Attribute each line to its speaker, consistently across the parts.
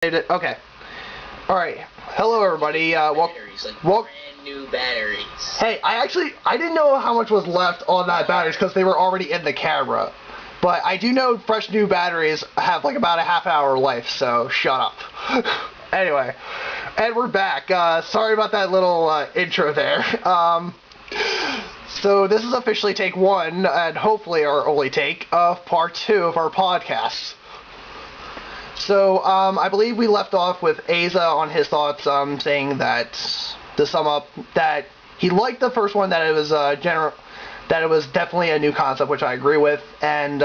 Speaker 1: Okay. Alright. Hello, everybody.
Speaker 2: Batteries, like brand new batteries.
Speaker 1: Hey, I didn't know how much was left on that batteries because they were already in the camera. But I do know fresh new batteries have like about a half-hour life, so shut up. Anyway, and we're back. Sorry about that little intro there. So this is officially take one, and hopefully our only take of part 2 of our podcast. So, I believe we left off with Asa on his thoughts, saying that, to sum up, that he liked the first one, that it was that it was definitely a new concept, which I agree with, and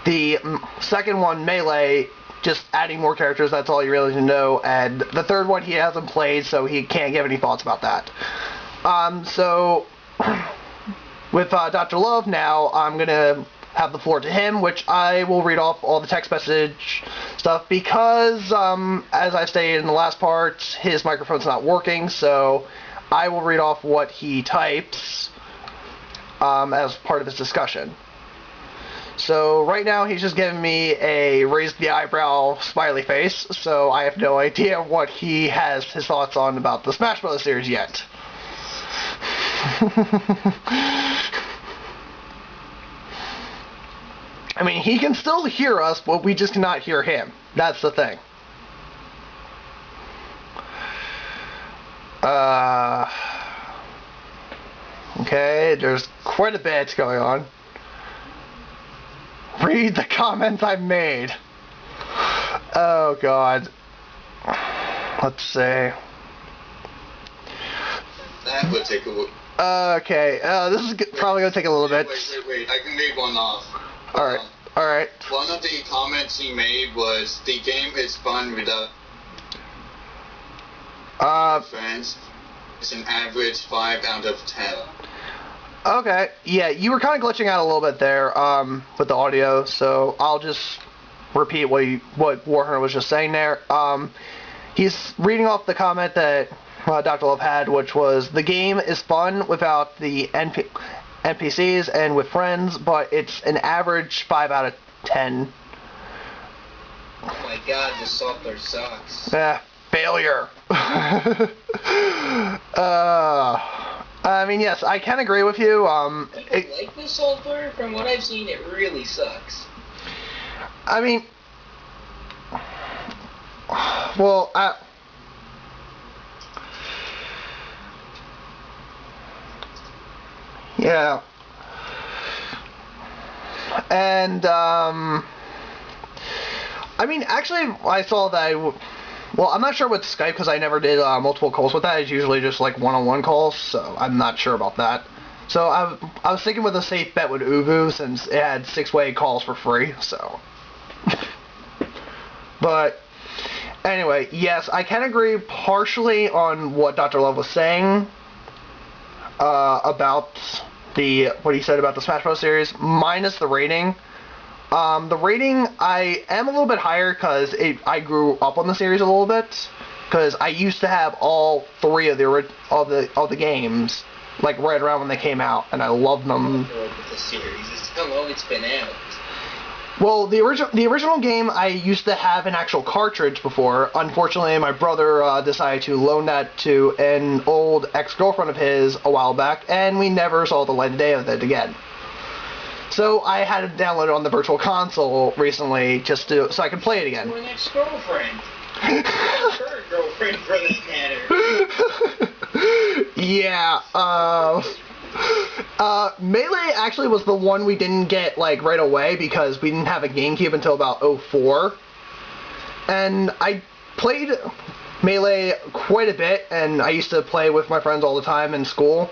Speaker 1: the second one, Melee, just adding more characters, that's all you really need to know, and the third one he hasn't played, so he can't give any thoughts about that. So, with Dr. Love now, I'm gonna have the floor to him, which I will read off all the text message stuff because, as I stated in the last part, his microphone's not working, so I will read off what he types as part of his discussion. So right now he's just giving me a raised the eyebrow smiley face, so I have no idea what he has his thoughts on about the Smash Bros. Series yet. I mean, he can still hear us, but we just cannot hear him. That's the thing. Okay, there's quite a bit going on. Read the comments I've made. Oh, God. Let's see.
Speaker 3: That would take a look.
Speaker 1: Okay, this is probably going to take a little bit.
Speaker 3: Wait. I can read one off.
Speaker 1: Alright.
Speaker 3: One of the comments he made was, the game is fun without friends. It's an average 5 out of 10.
Speaker 1: Okay, yeah, you were kind of glitching out a little bit there with the audio, so I'll just repeat what Warhammer was just saying there. He's reading off the comment that Dr. Love had, which was, the game is fun without the NPCs and with friends, but it's an average 5 out of 10.
Speaker 2: Oh my god, the software sucks.
Speaker 1: Failure. I mean, yes, I can agree with you.
Speaker 2: I like the software. From what I've seen, it really sucks.
Speaker 1: I mean, well, yeah. And, I mean, actually, I saw that well, I'm not sure with Skype because I never did multiple calls with that. It's usually just like one-on-one calls, so I'm not sure about that. So I was thinking with a safe bet with Uvu since it had 6-way calls for free, so. But anyway, yes, I can agree partially on what Dr. Love was saying about what he said about the Smash Bros. Series, minus the rating. The rating, I am a little bit higher because I grew up on the series a little bit, because I used to have all 3 of the games, like right around when they came out, and I loved them.
Speaker 2: The series, it's how long it's been out.
Speaker 1: Well, the original game I used to have an actual cartridge before. Unfortunately, my brother decided to loan that to an old ex-girlfriend of his a while back, and we never saw the light of day of it again. So I had it downloaded on the Virtual Console recently, just so I could play it again.
Speaker 2: Your ex-girlfriend. Her girlfriend, for that matter.
Speaker 1: Yeah. Melee actually was the one we didn't get like right away because we didn't have a GameCube until about 2004. And I played Melee quite a bit, and I used to play with my friends all the time in school.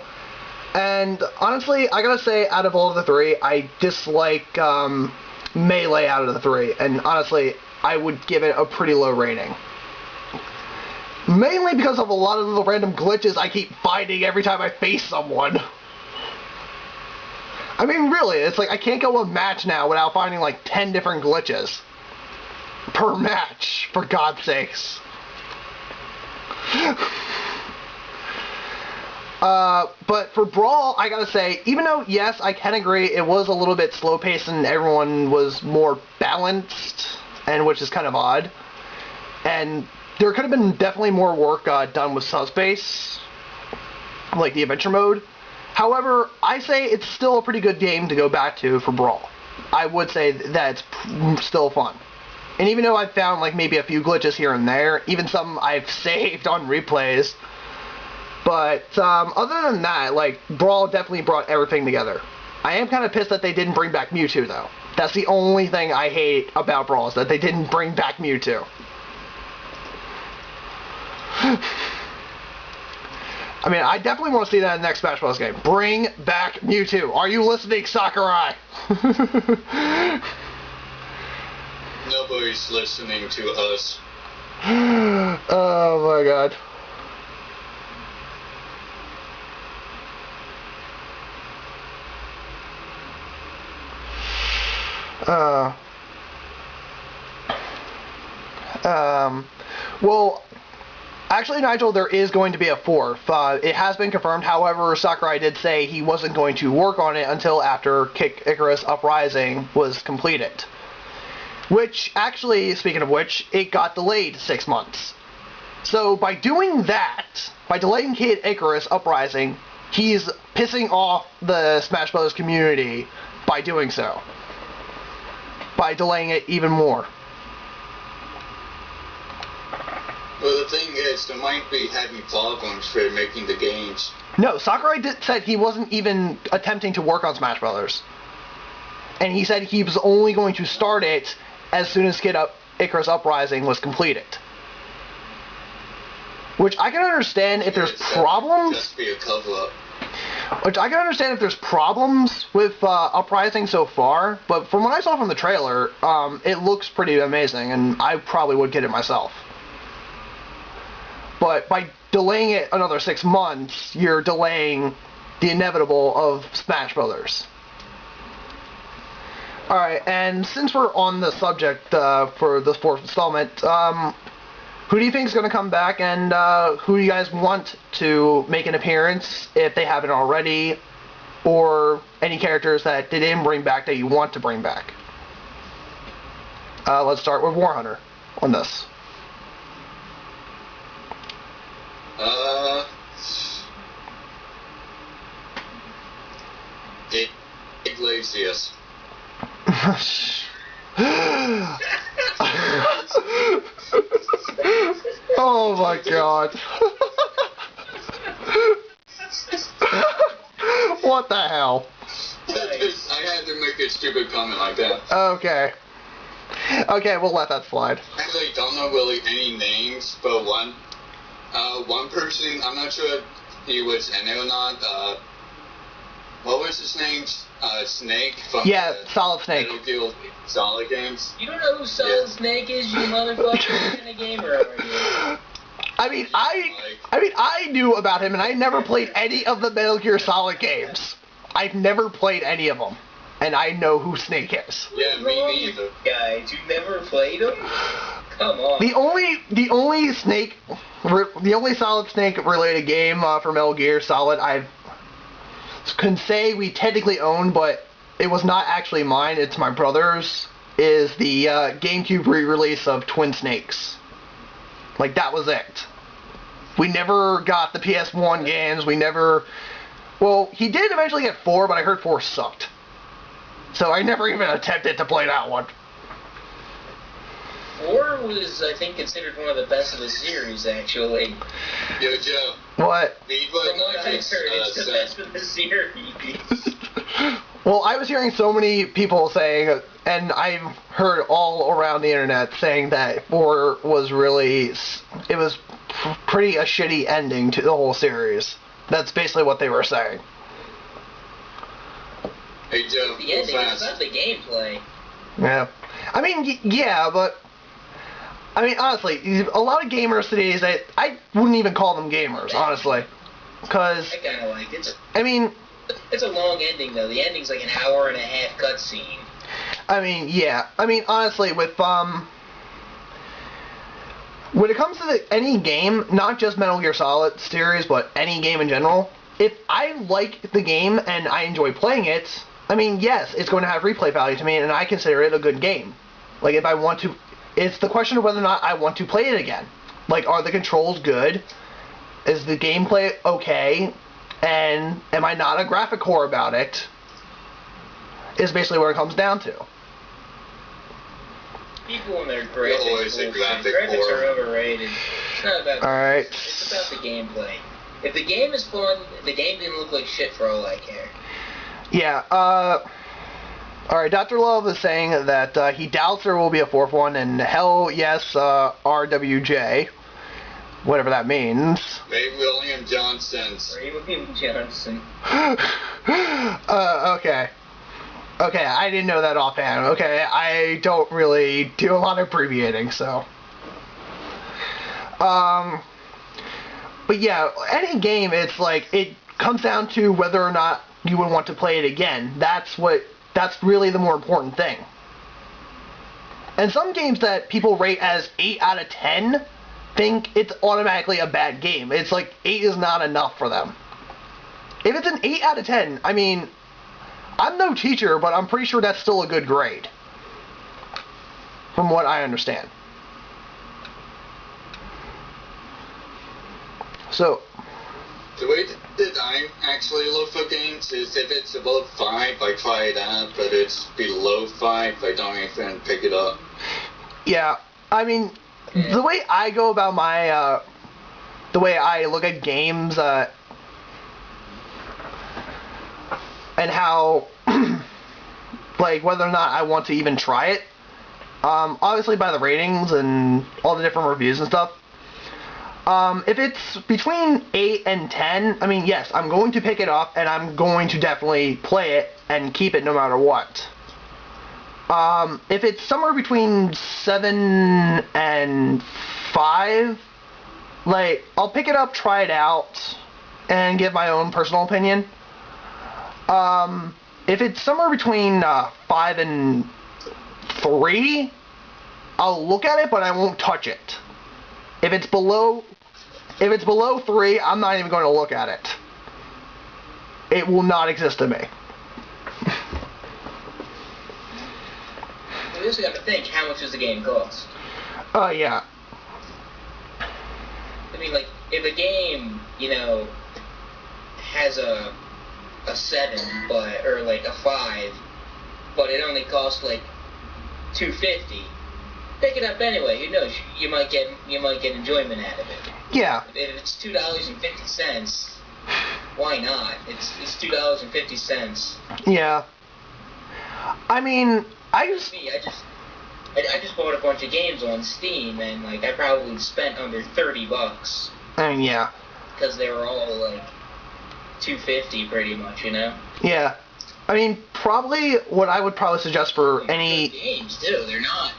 Speaker 1: And honestly, I gotta say, out of all of the 3, I dislike Melee out of the 3. And honestly, I would give it a pretty low rating. Mainly because of a lot of the random glitches I keep finding every time I face someone. I mean, really, it's like I can't go a match now without finding like 10 different glitches per match, for God's sakes. But for Brawl, I gotta say, even though, yes, I can agree, it was a little bit slow-paced and everyone was more balanced, and which is kind of odd, And there could have been definitely more work done with Subspace, like the adventure mode. However, I say it's still a pretty good game to go back to for Brawl. I would say that it's still fun. And even though I've found like maybe a few glitches here and there, even some I've saved on replays, but other than that, like, Brawl definitely brought everything together. I am kind of pissed that they didn't bring back Mewtwo, though. That's the only thing I hate about Brawl, is that they didn't bring back Mewtwo. I mean, I definitely want to see that in the next Smash Bros. Game. Bring back Mewtwo. Are you listening, Sakurai?
Speaker 3: Nobody's listening to us.
Speaker 1: Oh my god. Well, actually, Nigel, there is going to be a fourth. It has been confirmed. However, Sakurai did say he wasn't going to work on it until after Kid Icarus Uprising was completed. Which, actually, speaking of which, it got delayed 6 months. So, by doing that, by delaying Kid Icarus Uprising, he's pissing off the Smash Bros. Community by doing so. By delaying it even more.
Speaker 3: Well, the thing is, they might be having problems for making the games.
Speaker 1: No, Sakurai said he wasn't even attempting to work on Smash Brothers. And he said he was only going to start it as soon as Kid Icarus Uprising was completed. Which I can understand if there's problems.
Speaker 3: Just be a cover-up.
Speaker 1: Which I can understand if there's problems with Uprising so far, but from what I saw from the trailer, it looks pretty amazing, and I probably would get it myself. But by delaying it another 6 months, you're delaying the inevitable of Smash Brothers. Alright, and since we're on the subject for this fourth installment, who do you think is going to come back, and who do you guys want to make an appearance if they haven't already, or any characters that they didn't bring back that you want to bring back? Let's start with Warhunter on this.
Speaker 3: Iglesias.
Speaker 1: Oh my god. What the hell?
Speaker 3: I had to make a stupid comment like that.
Speaker 1: Okay. Okay, we'll let that slide.
Speaker 3: I actually don't know really any names, but one person, I'm not sure if he was in it or not, what was his name? Snake from
Speaker 1: Solid Snake.
Speaker 3: Metal Gear Solid games.
Speaker 2: You don't know who Solid Snake is, you motherfucker? What kind of gamer are you?
Speaker 1: I knew about him, and I never played any of the Metal Gear Solid games. I've never played any of them, and I know who Snake is.
Speaker 3: Yeah, me neither.
Speaker 2: Guys, you never played him? Come on.
Speaker 1: The only Solid Snake related game for Metal Gear Solid I can say we technically own, but it was not actually mine, it's my brother's, is the GameCube re-release of Twin Snakes. Like, that was it. We never got the PS1 games, we never... Well, he did eventually get 4, but I heard 4 sucked. So I never even attempted to play that one.
Speaker 2: 4 was, I think, considered one of the best of the series, actually.
Speaker 3: Yo, Joe.
Speaker 1: What?
Speaker 2: From what I heard, it's the best of the series.
Speaker 1: Well, I was hearing so many people saying, and I've heard all around the internet saying that 4 was really, it was pretty a shitty ending to the whole series. That's basically what they were saying.
Speaker 3: Hey, Joe.
Speaker 2: The ending is not the gameplay.
Speaker 1: Yeah. I mean, yeah, but... I mean, honestly, a lot of gamers today, I wouldn't even call them gamers, honestly. Because...
Speaker 2: I kind of like it.
Speaker 1: I mean...
Speaker 2: It's a long ending, though. The ending's like an hour and a half cutscene.
Speaker 1: I mean, yeah. I mean, honestly, with, when it comes to any game, not just Metal Gear Solid series, but any game in general, if I like the game and I enjoy playing it, I mean, yes, it's going to have replay value to me, and I consider it a good game. Like, if I want to It's the question of whether or not I want to play it again. Like, are the controls good? Is the gameplay okay? And am I not a graphic whore about it? Is basically what it comes down to.
Speaker 2: People and their graphics,
Speaker 3: always a graphic
Speaker 2: graphics
Speaker 3: whore.
Speaker 2: are overrated. It's not about
Speaker 1: Alright.
Speaker 2: It's about the gameplay. If the game is fun, the game didn't look like shit for all I care.
Speaker 1: Yeah, alright, Dr. Love is saying that he doubts there will be a fourth one, and hell yes, RWJ. Whatever that means.
Speaker 3: Ray William Johnson's.
Speaker 2: Ray William Johnson.
Speaker 1: Okay. Okay, I didn't know that offhand. Okay, I don't really do a lot of abbreviating, so. But yeah, any game, it's like, it comes down to whether or not you would want to play it again. That's really the more important thing. And some games that people rate as 8 out of 10 think it's automatically a bad game. It's like 8 is not enough for them. If it's an 8 out of 10, I mean, I'm no teacher, but I'm pretty sure that's still a good grade. From what I understand. So,
Speaker 3: The way that I actually look for games is if it's above 5, I try it out, but it's below 5, I don't even pick it up.
Speaker 1: yeah, I mean, the way I go about my, the way I look at games, and how, like, whether or not I want to even try it, obviously by the ratings and all the different reviews and stuff. If it's between 8 and 10, I mean, yes, I'm going to pick it up, and I'm going to definitely play it and keep it no matter what. If it's somewhere between 7 and 5, like, I'll pick it up, try it out, and give my own personal opinion. If it's somewhere between 5 and 3, I'll look at it, but I won't touch it. If it's below 3, I'm not even going to look at it. It will not exist to me.
Speaker 2: You also got to think, how much does the game cost?
Speaker 1: Yeah.
Speaker 2: I mean, like, if a game, you know, has a 7, but, or like a 5, but it only costs like $2.50, pick it up anyway. Who knows? You might get enjoyment out of it.
Speaker 1: Yeah.
Speaker 2: If it's $2.50, why not? It's $2.50.
Speaker 1: Yeah. I mean, I just
Speaker 2: bought a bunch of games on Steam, and like I probably spent under $30.
Speaker 1: Yeah.
Speaker 2: Because they were all like $2.50 pretty much, you know.
Speaker 1: Yeah. I mean, probably what I would probably suggest for any
Speaker 2: good games too. They're not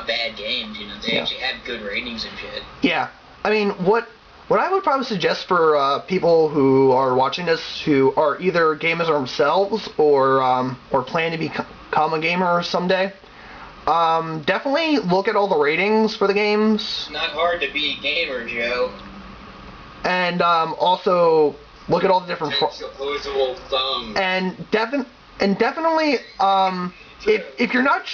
Speaker 2: bad games, you know. They actually have good ratings and shit.
Speaker 1: Yeah. I mean, what I would probably suggest for people who are watching this who are either gamers themselves or plan to become a gamer someday, definitely look at all the ratings for the games.
Speaker 2: It's not hard to be a gamer, Joe.
Speaker 1: And also look at all the different
Speaker 3: opposable thumbs.
Speaker 1: And definitely if you're not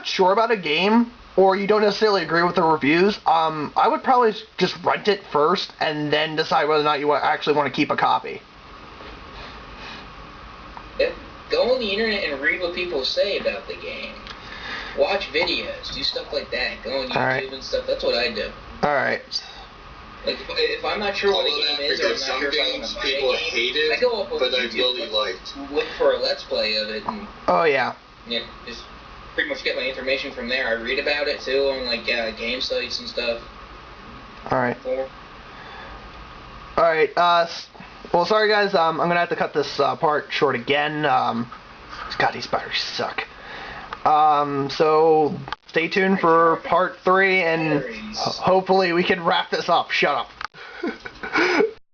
Speaker 1: sure about a game, or you don't necessarily agree with the reviews, I would probably just rent it first and then decide whether or not you actually want to keep a copy.
Speaker 2: Go on the internet and read what people say about the game. Watch videos, do stuff like that. Go on YouTube and stuff. That's what I do.
Speaker 1: Alright.
Speaker 2: Like, if I'm not sure what a game is, or I'm not sure if I want to buy
Speaker 3: people
Speaker 2: a game,
Speaker 3: hate it,
Speaker 2: I go up on
Speaker 3: but I
Speaker 2: YouTube,
Speaker 3: really liked.
Speaker 2: look for a Let's Play of it, and just pretty much get my information from there. I read about it too on like game sites and stuff.
Speaker 1: Alright. Alright, well, sorry guys, I'm gonna have to cut this part short again. God, these batteries suck. So stay tuned for part 3, and hopefully we can wrap this up. Shut up.